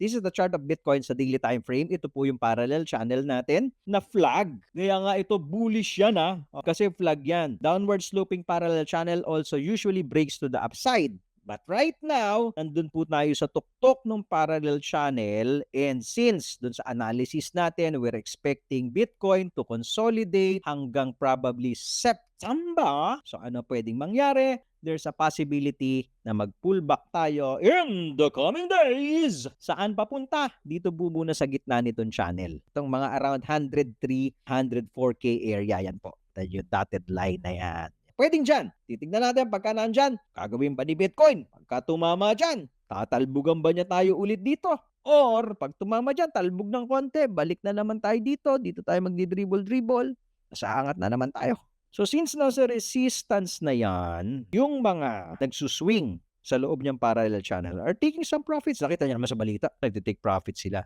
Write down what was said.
This is the chart of Bitcoin sa daily time frame. Ito po yung parallel channel natin na flag. Kaya nga ito bullish yan kasi flag yan. Downward sloping parallel channel also usually breaks to the upside. But right now, nandun po tayo sa tuktok ng parallel channel, and since dun sa analysis natin, we're expecting Bitcoin to consolidate hanggang probably September. So ano pwedeng mangyari? There's a possibility na mag-pullback tayo in the coming days. Saan papunta? Dito po muna sa gitna nitong channel. Itong mga around 103, 104K area, yan po. Yung dotted line na yan. Pwedeng dyan. Titignan natin pagka nandyan, gagawin pa ni Bitcoin. Pagka tumama dyan, tatalbugan ba niya tayo ulit dito? Or pag tumama dyan, talbog ng konti, balik na naman tayo dito. Dito tayo magdi-dribble-dribble. Nasa angat na naman tayo. So since nasa resistance na yan, yung mga nagsuswing sa loob niyang parallel channel are taking some profits. Nakita niyo naman sa balita, nagtitake profits sila.